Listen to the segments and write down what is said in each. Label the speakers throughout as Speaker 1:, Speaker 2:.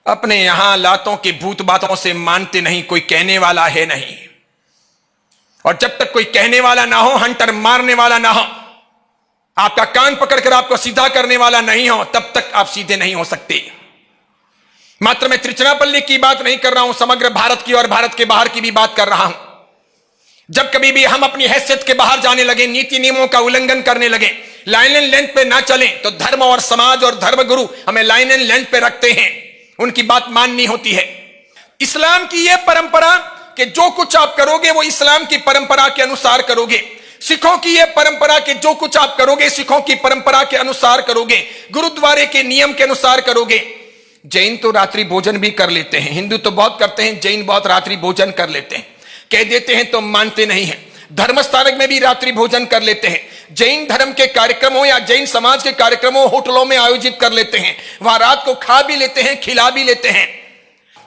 Speaker 1: अपने यहां लातों की भूत बातों से मानते नहीं, कोई कहने वाला है नहीं। और जब तक कोई कहने वाला ना हो, हंटर मारने वाला ना हो, आपका कान पकड़कर आपको सीधा करने वाला नहीं हो, तब तक आप सीधे नहीं हो सकते। मात्र मैं त्रिचनापल्ली की बात नहीं कर रहा हूं, समग्र भारत की और भारत के बाहर की भी बात कर रहा हूं। जब कभी भी हम अपनी हैसियत के बाहर जाने लगे, नीति नियमों का उल्लंघन करने लगे, लाइन एंड लेंथ पे ना चलें, तो धर्म और समाज और धर्मगुरु हमें लाइन एंड लेंथ पे रखते हैं, उनकी बात माननी होती है। इस्लाम की यह परंपरा कि जो कुछ आप करोगे वो इस्लाम की परंपरा के अनुसार करोगे। सिखों की यह परंपरा कि जो कुछ आप करोगे सिखों की परंपरा के अनुसार करोगे, गुरुद्वारे के नियम के अनुसार करोगे। जैन तो रात्रि भोजन भी कर लेते हैं, हिंदू तो बहुत करते हैं, जैन बहुत रात्रि भोजन कर लेते हैं, कह देते हैं तो मानते नहीं हैं। धर्मस्थानक में भी रात्रि भोजन कर लेते हैं। जैन धर्म के कार्यक्रमों या जैन समाज के कार्यक्रमों होटलों में आयोजित कर लेते हैं, वहां रात को खा भी लेते हैं, खिला भी लेते हैं।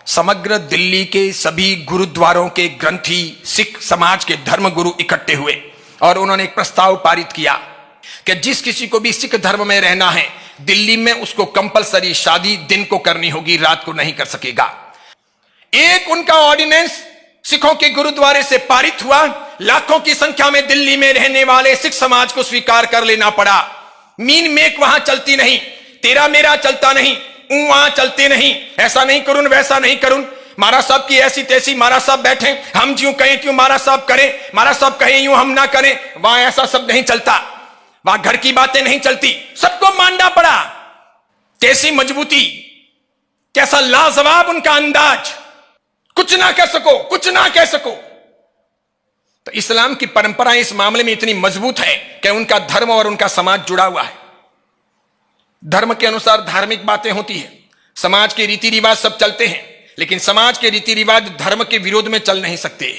Speaker 1: समग्र दिल्ली के सभी गुरुद्वारों के ग्रंथी सिख समाज के धर्मगुरु इकट्ठे हुए और उन्होंने एक प्रस्ताव पारित किया कि जिस किसी को भी सिख धर्म में रहना है, दिल्ली में उसको कंपलसरी शादी दिन को करनी होगी, रात को नहीं कर सकेगा। एक उनका ऑर्डिनेंस सिखों के गुरुद्वारे से पारित हुआ, लाखों की संख्या में दिल्ली में रहने वाले सिख समाज को स्वीकार कर लेना पड़ा। मीन मेक वहां चलती नहीं, तेरा मेरा चलता नहीं, वहां चलते नहीं, ऐसा नहीं करूं वैसा नहीं करूं, महाराज साहब की ऐसी तैसी, महाराज साहब बैठे हम ज्यों कहें क्यों महाराज साहब करें, महाराज साहब कहें यूं हम ना करें, वहां ऐसा सब नहीं चलता, वहां घर की बातें नहीं चलती, सबको मानना पड़ा। कैसी मजबूती, कैसा लाजवाब उनका अंदाज, कुछ ना कह सको, कुछ ना कह सको। तो इस्लाम की परंपरा इस मामले में इतनी मजबूत है कि उनका धर्म और उनका समाज जुड़ा हुआ है। धर्म के अनुसार धार्मिक बातें होती है, समाज के रीति रिवाज सब चलते हैं, लेकिन समाज के रीति रिवाज धर्म के विरोध में चल नहीं सकते।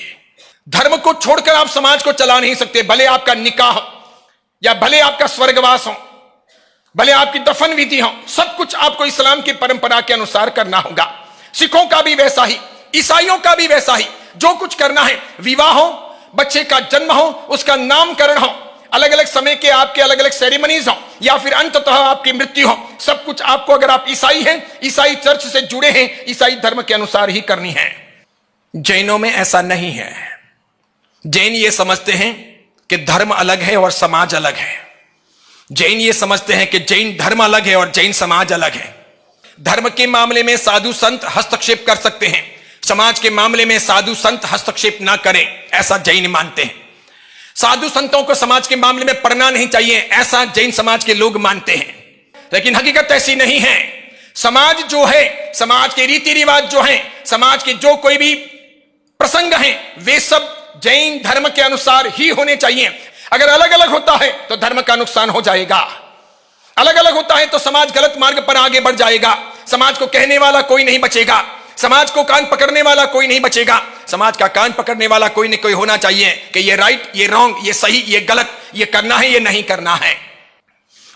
Speaker 1: धर्म को छोड़कर आप समाज को चला नहीं सकते, भले आपका निकाह या भले आपका स्वर्गवास हो, भले आपकी दफन विधि हो, सब कुछ आपको इस्लाम की परंपरा के अनुसार करना होगा। सिखों का भी वैसा ही, ईसाइयों का भी वैसा ही। जो कुछ करना है, विवाह हो, बच्चे का जन्म हो, उसका नामकरण हो, अलग अलग समय के आपके अलग अलग सेरेमनीज हो, या फिर अंततः आपकी मृत्यु हो, सब कुछ आपको, अगर आप ईसाई हैं, ईसाई चर्च से जुड़े हैं, ईसाई धर्म के अनुसार ही करनी है। जैनों में ऐसा नहीं है। जैन ये समझते हैं कि धर्म अलग है और समाज अलग है। जैन ये समझते हैं कि जैन धर्म अलग है और जैन समाज अलग है। धर्म के मामले में साधु संत हस्तक्षेप कर सकते हैं, समाज के मामले में साधु संत हस्तक्षेप ना करें, ऐसा जैन मानते हैं। साधु संतों को समाज के मामले में पढ़ना नहीं चाहिए, ऐसा जैन समाज के लोग मानते हैं। लेकिन हकीकत ऐसी नहीं है। समाज जो है, समाज के रीति रिवाज जो है, समाज के जो कोई भी प्रसंग हैं, वे सब जैन धर्म के अनुसार ही होने चाहिए। अगर अलग अलग होता है तो धर्म का नुकसान हो जाएगा, अलग अलग होता है तो समाज गलत मार्ग पर आगे बढ़ जाएगा। समाज को कहने वाला कोई नहीं बचेगा, समाज को कान पकड़ने वाला कोई नहीं बचेगा। समाज का कान पकड़ने वाला कोई न कोई होना चाहिए कि ये राइट, ये रॉन्ग, ये सही, ये गलत, ये करना है, ये नहीं करना है।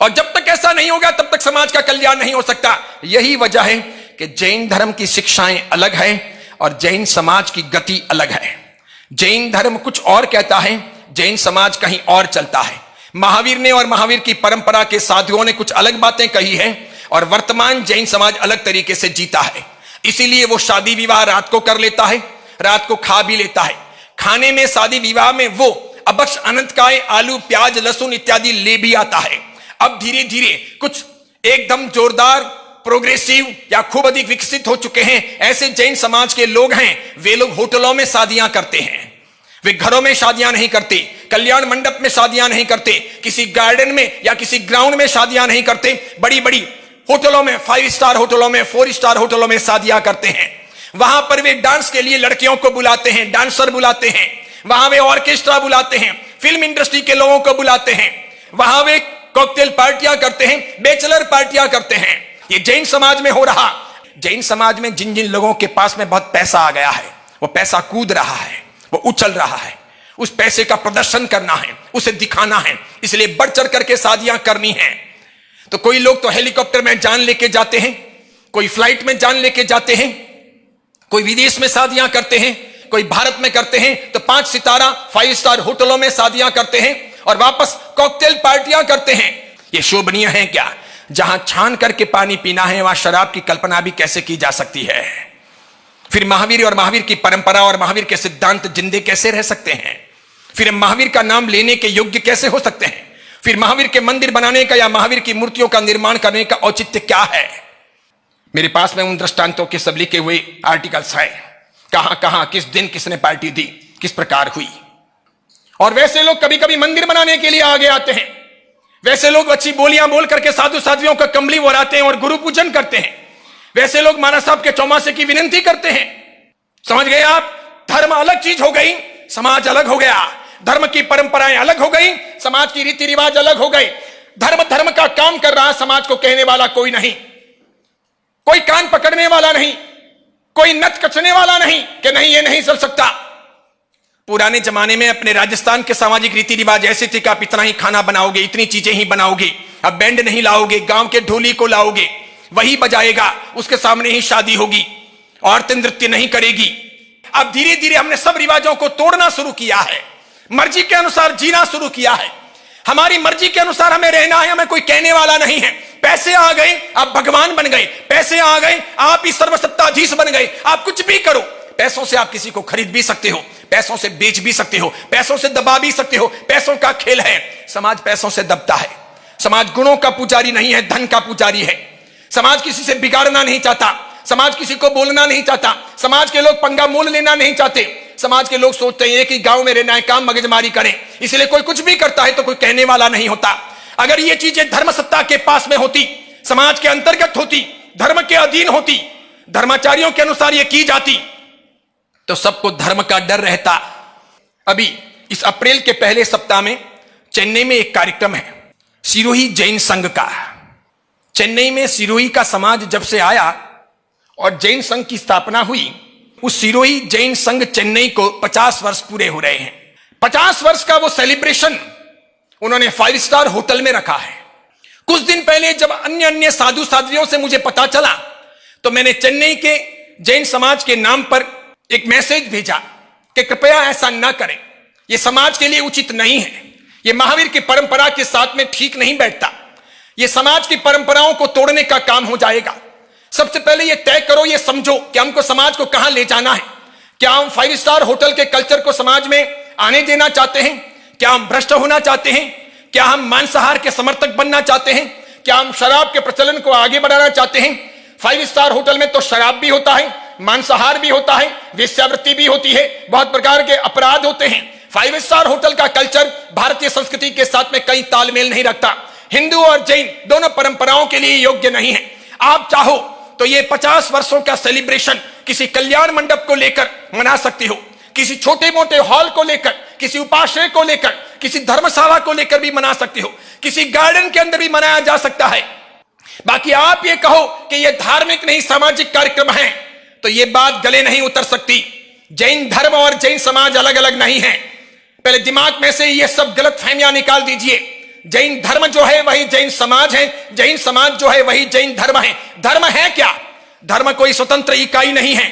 Speaker 1: और जब तक ऐसा नहीं होगा तब तक समाज का कल्याण नहीं हो सकता। यही वजह है कि जैन धर्म की शिक्षाएं अलग है और जैन समाज की गति अलग है। जैन धर्म कुछ और कहता है, जैन समाज कहीं और चलता है। महावीर ने और महावीर की परंपरा के साधुओं ने कुछ अलग बातें कही है और वर्तमान जैन समाज अलग तरीके से जीता है। इसीलिए वो शादी विवाह रात को कर लेता है, रात को खा भी लेता है। खाने में, शादी विवाह में वो अबक्ष अनंत काय, आलू प्याज लहसुन इत्यादि ले भी आता है। अब धीरे धीरे कुछ एकदम जोरदार प्रोग्रेसिव या खूब अधिक विकसित हो चुके हैं ऐसे जैन समाज के लोग हैं, वे लोग होटलों में शादियां करते हैं। वे घरों में शादियां नहीं करते, कल्याण मंडप में शादियां नहीं करते, किसी गार्डन में या किसी ग्राउंड में शादियां नहीं करते, बड़ी बड़ी होटलों में, 5 स्टार होटलों में, 4 स्टार होटलों में शादियां करते हैं। वहां पर वे डांस के लिए लड़कियों को बुलाते हैं, डांसर बुलाते हैं, वहां वे ऑर्केस्ट्रा बुलाते हैं, फिल्म इंडस्ट्री के लोगों को बुलाते हैं, वहां वे कॉकटेल पार्टियां करते हैं, बैचलर पार्टियां करते हैं। ये जैन समाज में हो रहा। जैन समाज में जिन जिन लोगों के पास में बहुत पैसा आ गया है, वो पैसा कूद रहा है, वो उछल रहा है, उस पैसे का प्रदर्शन करना है, उसे दिखाना है, इसलिए बढ़ चढ़ करके शादियां करनी है। तो कोई लोग तो हेलीकॉप्टर में जान लेके जाते हैं, कोई फ्लाइट में जान लेके जाते हैं, कोई विदेश में शादियां करते हैं, कोई भारत में करते हैं, तो 5 सितारा 5 स्टार होटलों में शादियां करते हैं और वापस कॉकटेल पार्टियां करते हैं। ये शोभनीय है क्या? जहां छान करके पानी पीना है वहां शराब की कल्पना भी कैसे की जा सकती है? फिर महावीर और महावीर की परंपरा और महावीर के सिद्धांत जिंदे कैसे रह सकते हैं? फिर हम महावीर का नाम लेने के योग्य कैसे हो सकते हैं? फिर महावीर के मंदिर बनाने का या महावीर की मूर्तियों का निर्माण करने का औचित्य क्या है? मेरे पास में उन दृष्टांतों के सब लिखे हुए आर्टिकल्स हैं, कहां कहां किस दिन किसने पार्टी दी, किस प्रकार हुई। और वैसे लोग कभी कभी मंदिर बनाने के लिए आगे आते हैं, वैसे लोग अच्छी बोलियां बोल करके साधु साध्वियों का कंबली ओढ़ाते हैं और गुरु पूजन करते हैं, वैसे लोग महाराज साहब के चौमासे की विनती करते हैं। समझ गए आप? धर्म अलग चीज हो गई, समाज अलग हो गया। धर्म की परंपराएं अलग हो गई, समाज की रीति रिवाज अलग हो गए। धर्म धर्म का काम कर रहा, समाज को कहने वाला कोई नहीं, कोई कान पकड़ने वाला नहीं, कोई नथ कचने वाला नहीं कि नहीं ये नहीं चल सकता। पुराने जमाने में अपने राजस्थान के सामाजिक रीति रिवाज ऐसे थे कि आप इतना ही खाना बनाओगे, इतनी चीजें ही बनाओगे, अब बैंड नहीं लाओगे, गांव के ढोली को लाओगे, वही बजाएगा, उसके सामने ही शादी होगी, औरतें नृत्य नहीं करेगी। अब धीरे धीरे हमने सब रिवाजों को तोड़ना शुरू किया है, मर्जी के अनुसार जीना शुरू किया है। हमारी मर्जी के अनुसार हमें रहना है, हमें कोई कहने वाला नहीं है। पैसे आ गए आप भगवान बन गए, पैसे आ गए आप ही सर्वसत्ताधीश बन गए, आप कुछ भी करो। पैसों से आप किसी को खरीद भी सकते हो, पैसों से बेच भी सकते हो, पैसों से दबा भी सकते हो, पैसों का खेल है। समाज पैसों से दबता है। समाज गुणों का पुजारी नहीं है, धन का पुजारी है। समाज किसी से बिगाड़ना नहीं चाहता, समाज किसी को बोलना नहीं चाहता, समाज के लोग पंगा मोल लेना नहीं चाहते। समाज के लोग सोचते हैं कि गांव में रहना है, काम मगजमारी करें, इसलिए कोई कुछ भी करता है तो कोई कहने वाला नहीं होता। अगर ये चीजें धर्म सत्ता के पास में होती, समाज के अंतर्गत होती, धर्म के अधीन होती, धर्माचार्यों के अनुसार ये की जाती, तो सबको धर्म का डर रहता। अभी इस अप्रैल के पहले सप्ताह में चेन्नई में एक कार्यक्रम है सिरोही जैन संघ का। चेन्नई में सिरोही का समाज जब से आया और जैन संघ की स्थापना हुई, उस सिरोही जैन संघ चेन्नई को 50 वर्ष पूरे हो रहे हैं। 50 वर्ष का वो सेलिब्रेशन उन्होंने 5 स्टार होटल में रखा है। कुछ दिन पहले जब अन्य अन्य साधु साध्वियों से मुझे पता चला तो मैंने चेन्नई के जैन समाज के नाम पर एक मैसेज भेजा कि कृपया ऐसा ना करें, यह समाज के लिए उचित नहीं है, यह महावीर की परंपरा के साथ में ठीक नहीं बैठता, यह समाज की परंपराओं को तोड़ने का काम हो जाएगा। सबसे पहले यह तय करो, यह समझो कि हमको समाज को कहां ले जाना है। क्या हम 5 स्टार होटल के कल्चर को समाज में आने देना चाहते हैं? क्या हम भ्रष्ट होना चाहते हैं? क्या हम मांसाहार के समर्थक बनना चाहते हैं? क्या हम शराब के प्रचलन को आगे बढ़ाना चाहते हैं? 5 स्टार होटल में तो शराब भी होता है, मांसाहार भी होता है, वेश्यावृत्ति भी होती है, बहुत प्रकार के अपराध होते हैं। 5 स्टार होटल का कल्चर भारतीय संस्कृति के साथ में कई तालमेल नहीं रखता। हिंदू और जैन दोनों परंपराओं के लिए योग्य नहीं है। आप चाहो तो ये 50 वर्षों का सेलिब्रेशन किसी कल्याण मंडप को लेकर मना सकते हो, किसी छोटे मोटे हॉल को लेकर, किसी उपाश्रय को लेकर, किसी धर्मशाला को लेकर भी मना सकते हो, किसी गार्डन के अंदर भी मनाया जा सकता है। बाकी आप ये कहो कि ये धार्मिक नहीं सामाजिक कार्यक्रम है तो ये बात गले नहीं उतर सकती। जैन धर्म और जैन समाज अलग अलग नहीं है। पहले दिमाग में से ये सब गलत फहमियां निकाल दीजिए। जैन धर्म जो है वही जैन समाज है, जैन समाज जो है वही जैन धर्म है। धर्म है क्या? धर्म कोई स्वतंत्र इकाई नहीं है,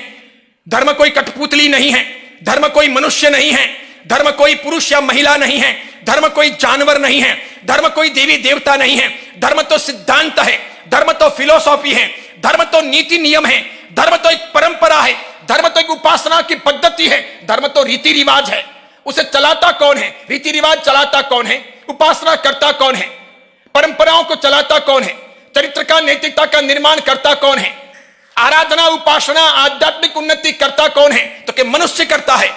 Speaker 1: धर्म कोई कठपुतली नहीं है, धर्म कोई मनुष्य नहीं है, धर्म कोई पुरुष या महिला नहीं है, धर्म कोई जानवर नहीं है, धर्म कोई देवी देवता नहीं है। धर्म तो सिद्धांत है, धर्म तो फिलोसॉफी है, धर्म तो नीति नियम है, धर्म तो एक परंपरा है, धर्म तो एक उपासना की पद्धति है, धर्म तो रीति रिवाज है। उसे चलाता कौन है? रीति रिवाज चलाता कौन है? उपासना करता कौन है? परंपराओं को चलाता कौन है? चरित्र का नैतिकता का निर्माण करता कौन है? आराधना उपासना आध्यात्मिक उन्नति करता कौन है? तो कि मनुष्य करता है।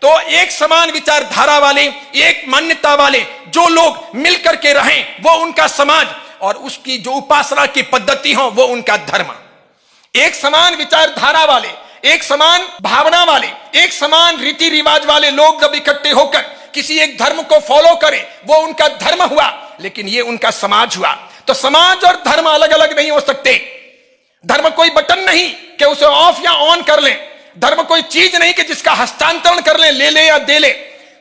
Speaker 1: तो एक समान विचारधारा वाले, एक मान्यता वाले जो लोग मिलकर के रहें वो उनका समाज, और उसकी जो उपासना की पद्धति हो वो उनका धर्म। एक समान विचारधारा वाले, एक समान भावना वाले, एक समान रीति रिवाज वाले लोग जब इकट्ठे होकर किसी एक धर्म को फॉलो करें वो उनका धर्म हुआ, लेकिन ये उनका समाज हुआ। तो समाज और धर्म अलग अलग नहीं हो सकते। धर्म कोई बटन नहीं कि उसे ऑफ या ऑन कर ले, धर्म कोई चीज नहीं कि जिसका हस्तांतरण कर ले ले या दे ले।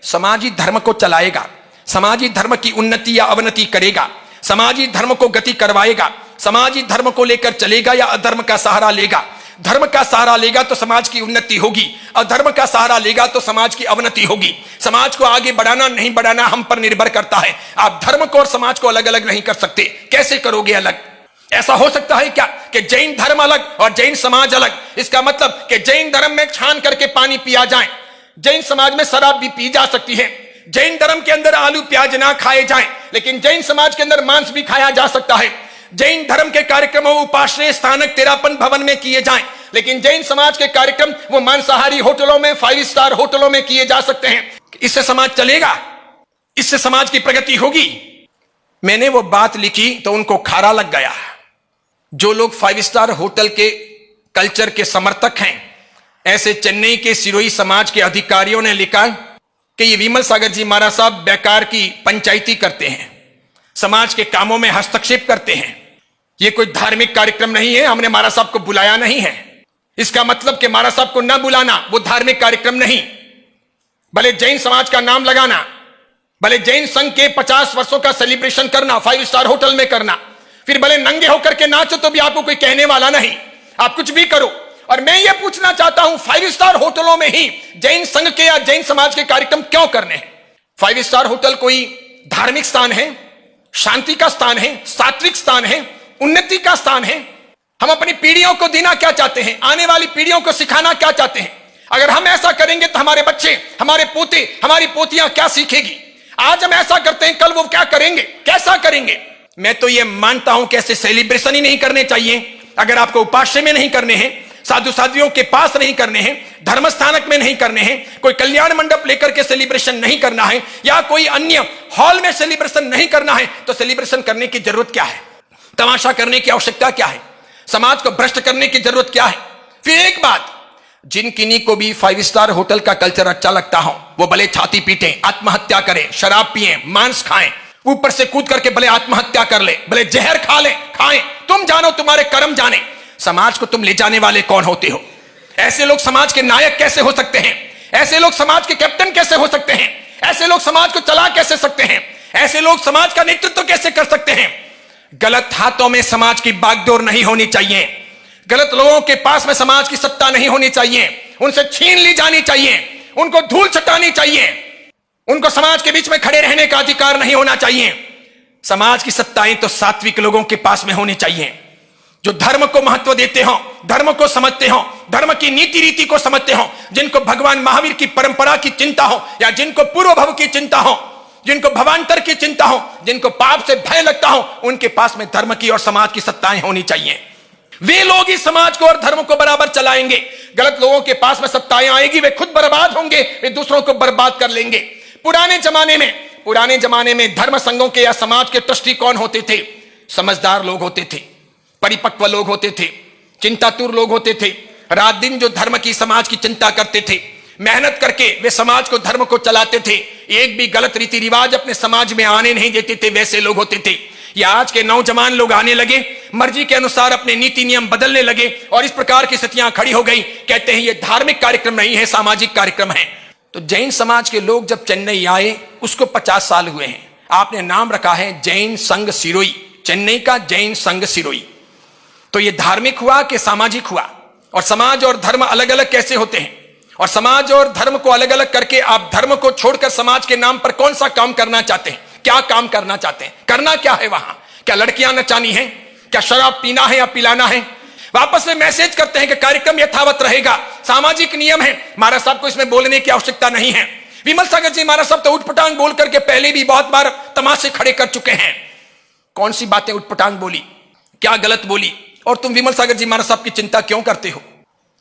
Speaker 1: समाजी धर्म को चलाएगा, समाजी धर्म की उन्नति या अवनति करेगा, समाजी धर्म को गति करवाएगा, समाजी धर्म को लेकर चलेगा या अधर्म का सहारा लेगा। धर्म का सहारा लेगा तो समाज की उन्नति होगी, अधर्म का सहारा लेगा तो समाज की अवनति होगी। समाज को आगे बढ़ाना नहीं बढ़ाना हम पर निर्भर करता है। आप धर्म को और समाज को अलग अलग नहीं कर सकते। कैसे करोगे अलग? ऐसा हो सकता है क्या कि जैन धर्म अलग और जैन समाज अलग? इसका मतलब कि जैन धर्म में छान करके पानी पिया जाए, जैन समाज में शराब भी पी जा सकती है। जैन धर्म के अंदर आलू प्याज ना खाए जाएं, लेकिन जैन समाज के अंदर मांस भी खाया जा सकता है। जैन धर्म के कार्यक्रम उपाश्रय स्थानक तेरापन भवन में किए जाएं, लेकिन जैन समाज के कार्यक्रम वो मांसाहारी होटलों में, 5 स्टार होटलों में किए जा सकते हैं। इससे समाज चलेगा? इससे समाज की प्रगति होगी? मैंने वो बात लिखी तो उनको खारा लग गया। जो लोग 5 स्टार होटल के कल्चर के समर्थक हैं, ऐसे चेन्नई के सिरोही समाज के अधिकारियों ने लिखा कि ये विमल सागर जी महाराज साहब बेकार की पंचायती करते हैं, समाज के कामों में हस्तक्षेप करते हैं। ये कोई धार्मिक कार्यक्रम नहीं है, हमने महाराज साहब को बुलाया नहीं है। इसका मतलब कि महाराज साहब को ना बुलाना वो धार्मिक कार्यक्रम नहीं। भले जैन समाज का नाम लगाना, भले जैन संघ के 50 वर्षों का सेलिब्रेशन करना 5 स्टार होटल में करना, फिर भले नंगे होकर के नाचो तो भी आपको कोई कहने वाला नहीं, आप कुछ भी करो। और मैं ये पूछना चाहता हूं, 5 स्टार होटलों में ही जैन संघ के या जैन समाज के कार्यक्रम क्यों करने हैं? 5 स्टार होटल कोई धार्मिक स्थान है, शांति का स्थान है, सात्विक स्थान है, उन्नति का स्थान है। हम अपनी पीढ़ियों को देना क्या चाहते हैं? आने वाली पीढ़ियों को सिखाना क्या चाहते हैं? अगर हम ऐसा करेंगे तो हमारे बच्चे, हमारे पोते, हमारी पोतियां क्या सीखेगी? आज हम ऐसा करते हैं, कल वो क्या करेंगे, कैसा करेंगे? मैं तो ये मानता हूं कि ऐसे सेलिब्रेशन ही नहीं करने चाहिए। अगर आपको उपास्य में नहीं करने हैं, साधु साधियों के पास नहीं करने हैं, धर्म स्थानक में नहीं करने हैं, कोई कल्याण मंडप लेकर के सेलिब्रेशन नहीं करना है, या कोई अन्य हॉल में सेलिब्रेशन नहीं करना है, तो सेलिब्रेशन करने की जरूरत क्या है? तमाशा करने की आवश्यकता क्या है? समाज को भ्रष्ट करने की जरूरत क्या है? फिर एक बात, जिन किन्हीं को भी 5 स्टार होटल का कल्चर अच्छा लगता हो, वो भले छाती पीटें, आत्महत्या करें, शराब पिएं, मांस खाएं, ऊपर से कूद करके भले आत्महत्या कर ले, भले जहर खा ले, खाएं, तुम जानो, तुम्हारे कर्म जाने। समाज को तुम ले जाने वाले कौन होते हो? ऐसे लोग समाज के नायक कैसे हो सकते हैं? ऐसे लोग समाज के कैप्टन कैसे हो सकते हैं? ऐसे लोग समाज को चला कैसे सकते हैं? ऐसे लोग समाज का नेतृत्व कैसे कर सकते हैं? गलत हाथों में समाज की बागडोर नहीं होनी चाहिए। गलत लोगों के पास में समाज की सत्ता नहीं होनी चाहिए, उनसे छीन ली जानी चाहिए, उनको धूल चटानी चाहिए, उनको समाज के बीच में खड़े रहने का अधिकार नहीं होना चाहिए। समाज की सत्ताएं तो सात्विक लोगों के पास में होनी चाहिए, जो धर्म को महत्व देते हो, धर्म को समझते हो, धर्म की नीति रीति को समझते हो, जिनको भगवान महावीर की परंपरा की चिंता हो, या जिनको पूर्व भव की चिंता हो, जिनको भवांतर की चिंता हो, जिनको पाप से भय लगता हो, उनके पास में धर्म की और समाज की सत्ताएं होनी चाहिए। वे लोग ही समाज को और धर्म को बराबर चलाएंगे। गलत लोगों के पास में सत्ताएं आएगी, वे खुद बर्बाद होंगे, वे दूसरों को बर्बाद कर लेंगे। पुराने जमाने में धर्म संघों के या समाज के ट्रस्टी कौन होते थे? समझदार लोग होते थे, परिपक्व लोग होते थे, चिंतातुर लोग होते थे, रात दिन जो धर्म की समाज की चिंता करते थे, मेहनत करके वे समाज को, धर्म को चलाते थे, एक भी गलत रीति रिवाज अपने समाज में आने नहीं देते थे। वैसे लोग होते थे। या आज के नौजवान लोग आने लगे, मर्जी के अनुसार अपने नीति नियम बदलने लगे, और इस प्रकार की स्थितियां खड़ी हो गई। कहते हैं ये धार्मिक कार्यक्रम नहीं है, सामाजिक कार्यक्रम है। तो जैन समाज के लोग जब चेन्नई आए, उसको 50 साल हुए हैं। आपने नाम रखा है जैन संघ सिरोही, चेन्नई का जैन संघ सिरोही। तो ये धार्मिक हुआ कि सामाजिक हुआ? और समाज और धर्म अलग अलग कैसे होते हैं? और समाज और धर्म को अलग अलग करके आप धर्म को छोड़कर समाज के नाम पर कौन सा काम करना चाहते हैं? क्या काम करना चाहते हैं? करना क्या है वहां? क्या लड़कियां नचानी है? क्या शराब पीना है या पिलाना है? वापस में मैसेज करते हैं कि कार्यक्रम यथावत रहेगा, सामाजिक नियम है, महाराज साहब को इसमें बोलने की आवश्यकता नहीं है। विमल सागर जी महाराज साहब तो उठपटांग बोल करके पहले भी बहुत बार तमाशे खड़े कर चुके हैं। कौन सी बातें उठपटांग बोली, क्या गलत बोली? और तुम विमल सागर जी महाराज साहब की चिंता क्यों करते हो?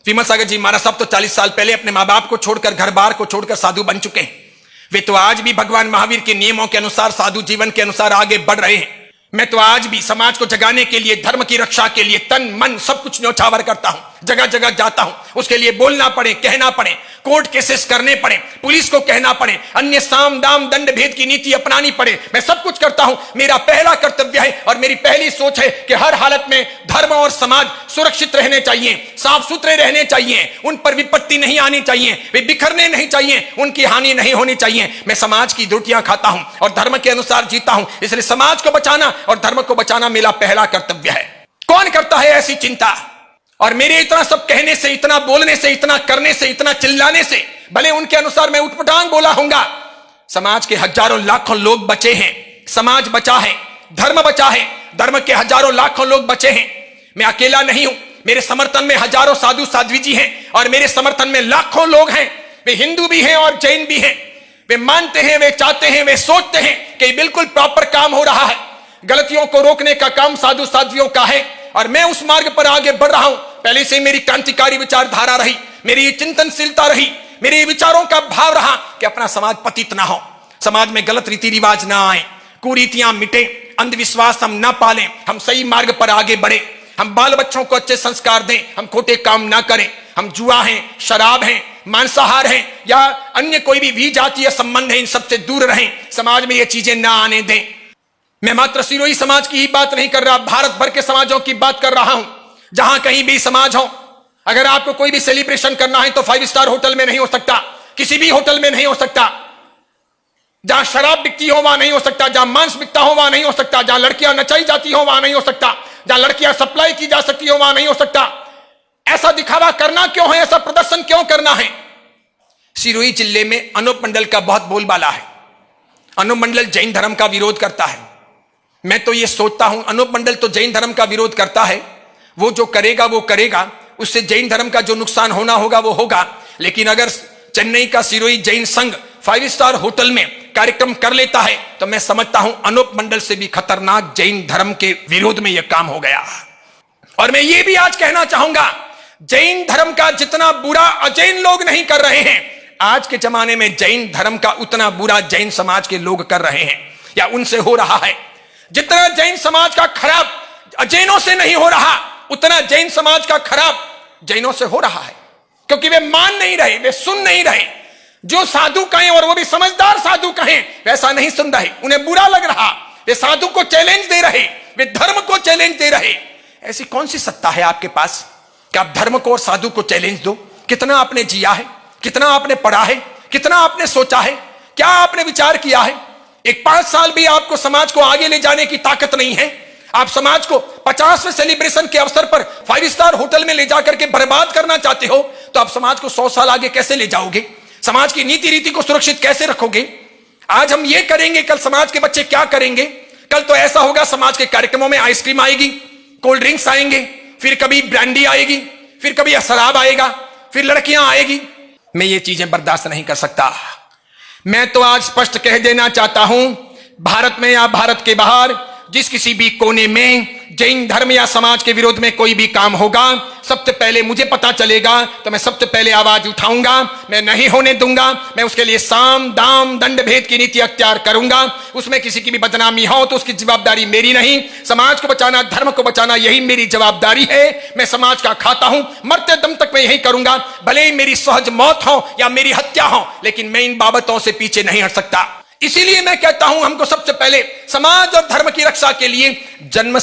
Speaker 1: विमल सागर जी महाराज साहब तो 40 साल पहले अपने माँ बाप को छोड़कर, घर बार को छोड़कर साधु बन चुके हैं। वे तो आज भी भगवान महावीर के नियमों के अनुसार, साधु जीवन के अनुसार आगे बढ़ रहे हैं। मैं तो आज भी समाज को जगाने के लिए, धर्म की रक्षा के लिए तन मन सब कुछ न्यौछावर करता हूं, जगह जगह जाता हूं। उसके लिए बोलना पड़े, कहना पड़े, कोर्ट केसेस करने पड़े, पुलिस को कहना पड़े, अन्य साम दाम दंड भेद की नीति अपनानी पड़े, मैं सब कुछ करता हूं। मेरा पहला कर्तव्य है और मेरी पहली सोच है कि हर हालत में धर्म और समाज सुरक्षित रहने चाहिए, साफ सुथरे रहने चाहिए, उन पर विपत्ति नहीं आनी चाहिए, वे बिखरने नहीं चाहिए, उनकी हानि नहीं होनी चाहिए। मैं समाज की रोटियां खाता हूं और धर्म के अनुसार जीता हूं, इसलिए समाज को बचाना और धर्म को बचाना मेरा पहला कर्तव्य है। कौन करता है ऐसी चिंता? और मेरे इतना सब कहने से, इतना बोलने से, इतना करने से, इतना चिल्लाने से, भले उनके अनुसार मैं उठपटांग बोला होऊंगा, समाज के हजारों लाखों लोग बचे हैं, समाज बचा है, धर्म बचा है, धर्म के हजारों लाखों लोग बचे हैं। मैं अकेला नहीं हूं, मेरे समर्थन में हजारों साधु साध्वी जी हैं और मेरे समर्थन में लाखों लोग हैं। वे हिंदू भी हैं और जैन भी हैं। वे मानते हैं, वे चाहते हैं, वे सोचते हैं कि बिल्कुल प्रॉपर काम हो रहा है। गलतियों को रोकने का काम साधु साध्वियों का है और मैं उस मार्ग पर आगे बढ़ रहा हूं। पहले से मेरी क्रांतिकारी विचारधारा रही, मेरी चिंतनशीलता रही, मेरे विचारों का भाव रहा कि अपना समाज पतित ना हो, समाज में गलत रीति रिवाज ना आए, कुरीतियां मिटे, अंधविश्वास हम ना पालें, हम सही मार्ग पर आगे बढ़े, हम बाल बच्चों को अच्छे संस्कार दें, हम खोटे काम ना करें, हम जुआ हैं, शराब हैं, मांसाहार हैं या अन्य कोई भी जातीय संबंध है, इन सबसे दूर रहें, समाज में ये चीजें ना आने दें। मैं मात्र सिरोही समाज की ही बात नहीं कर रहा, भारत भर के समाजों की बात कर रहा हूं। जहां कहीं भी समाज हो, अगर आपको कोई भी सेलिब्रेशन करना है तो 5 स्टार होटल में नहीं हो सकता, किसी भी होटल में नहीं हो सकता। जहां शराब बिकती हो वहां नहीं हो सकता, जहां मांस बिकता हो वहां नहीं हो सकता, जहां लड़कियां नचाई जाती हो वहां नहीं हो सकता, जहां लड़कियां सप्लाई की जा सकती हो वहां नहीं हो सकता। ऐसा दिखावा करना क्यों है, ऐसा प्रदर्शन क्यों करना है? सिरोही जिले में अनूप मंडल का बहुत बोलबाला है। अनूप मंडल जैन धर्म का विरोध करता है। मैं तो यह सोचता हूं, अनूप मंडल तो जैन धर्म का विरोध करता है, वो जो करेगा वो करेगा, उससे जैन धर्म का जो नुकसान होना होगा वो होगा। लेकिन अगर चेन्नई का सिरोही जैन संघ 5 स्टार होटल में कार्यक्रम कर लेता है तो मैं समझता हूं अनूप मंडल से भी खतरनाक जैन धर्म के विरोध में यह काम हो गया। और मैं ये भी आज कहना चाहूंगा, जैन धर्म का जितना बुरा अजैन लोग नहीं कर रहे हैं, आज के जमाने में जैन धर्म का उतना बुरा जैन समाज के लोग कर रहे हैं या उनसे हो रहा है। जितना जैन समाज का खराब अजैनों से नहीं हो रहा, उतना जैन समाज का खराब जैनों से हो रहा है, क्योंकि वे मान नहीं रहे, वे सुन नहीं रहे। जो साधु कहें और वो भी समझदार साधु कहें वैसा नहीं सुन रहे, उन्हें बुरा लग रहा। वे साधु को चैलेंज दे रहे, वे धर्म को चैलेंज दे रहे। ऐसी कौन सी सत्ता है आपके पास कि आप धर्म को और साधु को चैलेंज दो? कितना आपने जिया है, कितना आपने पढ़ा है, कितना आपने सोचा है, क्या आपने विचार किया है? एक 5 साल भी आपको समाज को आगे ले जाने की ताकत नहीं है। आप समाज को 50वें सेलिब्रेशन के अवसर पर 5 स्टार होटल में ले जाकर के बर्बाद करना चाहते हो, तो आप समाज को 100 साल आगे कैसे ले जाओगे? समाज की नीति रीति को सुरक्षित कैसे रखोगे? आज हम ये करेंगे, कल समाज के बच्चे क्या करेंगे? कल तो ऐसा होगा, समाज के कार्यक्रमों में आइसक्रीम आएगी, कोल्ड ड्रिंक्स आएंगे, फिर कभी ब्रांडी आएगी, फिर कभी शराब आएगा, फिर लड़कियां आएगी। मैं ये चीजें बर्दाश्त नहीं कर सकता। मैं तो आज स्पष्ट कह देना चाहता हूं, भारत में या भारत के बाहर जिस किसी भी कोने में जैन धर्म या समाज के विरोध में कोई भी काम होगा, सबसे पहले मुझे पता चलेगा तो मैं सबसे पहले आवाज उठाऊंगा। मैं नहीं होने दूंगा। मैं उसके लिए साम दाम दंड भेद की नीति अख्तियार करूंगा। उसमें किसी की भी बदनामी हो तो उसकी जवाबदारी मेरी नहीं। समाज को बचाना, धर्म को बचाना, यही मेरी जवाबदारी है। मैं समाज का खाता हूं, मरते दम तक मैं यही करूंगा। भले ही मेरी सहज मौत हो या मेरी हत्या हो, लेकिन मैं इन बाबतों से पीछे नहीं हट सकता। इसीलिए मैं कहता हूं, हमको सबसे पहले समाज और धर्म की रक्षा के लिए जन्म